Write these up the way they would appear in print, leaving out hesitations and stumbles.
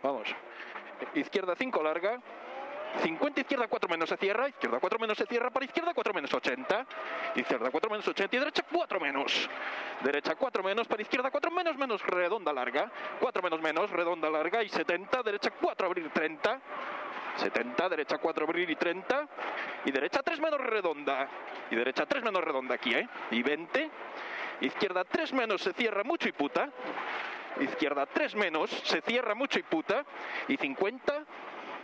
Vamos. Izquierda 5 larga. 50, izquierda 4 menos se cierra, izquierda 4 menos se cierra, para izquierda 4 menos 80, izquierda 4 menos 80 y derecha 4 menos. Derecha 4 menos, para izquierda 4 menos, menos redonda larga, 4 menos menos, redonda larga y 70, derecha 4 abrir 30, 70, derecha 4 abrir y 30, y derecha 3 menos redonda, y derecha 3 menos redonda aquí, y 20, izquierda 3 menos se cierra mucho y puta, izquierda 3 menos se cierra mucho y puta, y 50,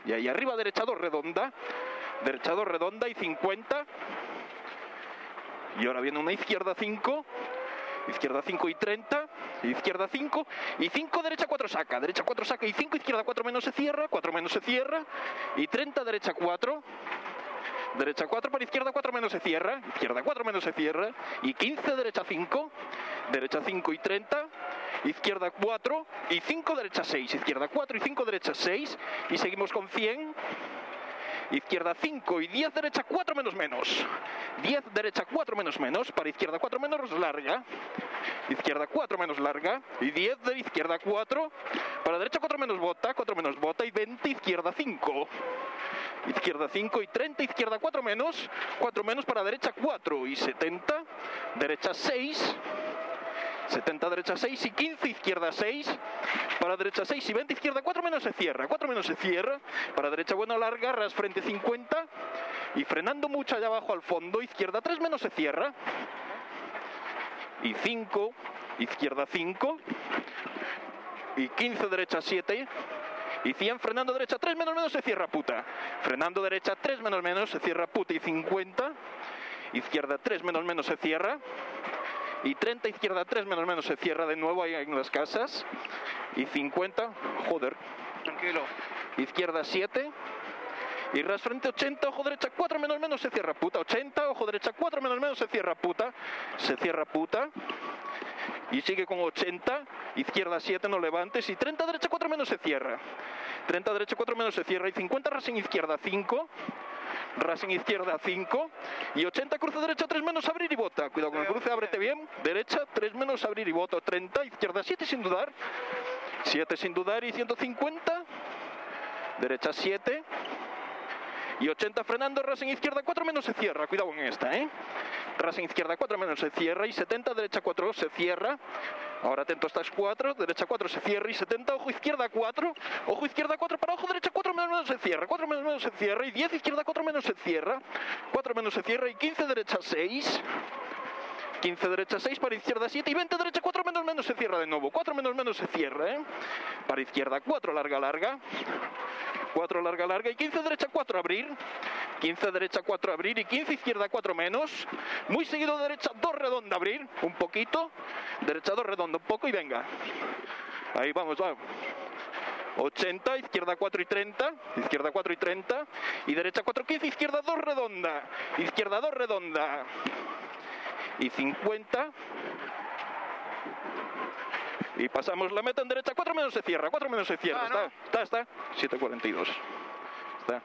y ahí arriba derecha 2 redonda y 50, y ahora viene una izquierda 5 y 30, izquierda 5 y 5 derecha 4 saca y 5 izquierda 4 menos se cierra, 4 menos se cierra y 30 derecha 4 para izquierda 4 menos se cierra, izquierda 4 menos se cierra y 15 derecha 5 y 30, izquierda 4 y 5 derecha 6, izquierda 4 y 5 derecha 6 y seguimos con 100, izquierda 5 y 10 derecha 4 menos menos, 10 derecha 4 menos menos, para izquierda 4 menos larga, izquierda 4 menos larga y 10 de izquierda 4, para derecha 4 menos bota y 20 izquierda 5. Izquierda 5 y 30, izquierda 4 menos para derecha 4 y 70, derecha 6, 70 derecha 6 y 15, izquierda 6, para derecha 6 y 20, izquierda 4 menos se cierra, para derecha buena larga, ras frente 50 y frenando mucho allá abajo al fondo, izquierda 3 menos se cierra y 5, izquierda 5 y 15 derecha 7 y 100 frenando derecha 3 menos se cierra puta, frenando derecha 3 menos se cierra puta y 50, izquierda 3 menos se cierra y 30, izquierda 3 menos se cierra de nuevo ahí en las casas y 50, joder, Tranquilo. izquierda 7 y ras frente 80, ojo derecha 4 menos se cierra puta, 80, ojo derecha 4 menos se cierra puta y sigue con 80, izquierda 7 no levantes y 30 derecha 4 menos se cierra, 30 derecha 4 menos se cierra y 50 ras en izquierda 5, ras en izquierda 5 y 80 cruce derecha 3 menos abrir y bota, cuidado con el cruce, ábrete bien, derecha 3 menos abrir y bota, 30, izquierda 7 sin dudar y 150, derecha 7 y 80 frenando, ras en izquierda 4 menos se cierra, cuidado en esta, ras en izquierda 4 menos se cierra y 70 derecha 4 se cierra, ahora atento a estas 4, derecha 4 se cierra y 70, ojo izquierda 4 para ojo derecha 4 menos se cierra, 4 menos se cierra y 10 izquierda 4 menos se cierra, 4 menos se cierra y 15 derecha 6, 15 derecha 6 para izquierda 7 y 20 derecha 4 menos se cierra de nuevo, 4 menos se cierra, para izquierda 4 larga, 4 larga y 15 derecha 4 abrir, 15 derecha 4 abrir y 15 izquierda 4 menos, muy seguido derecha 2 redonda abrir, un poquito, derecha 2 redonda un poco y venga, ahí vamos, 80, izquierda 4 y 30 y derecha 4 15, izquierda 2 redonda y 50 y pasamos la meta en derecha 4 menos se cierra, está 7:42 está.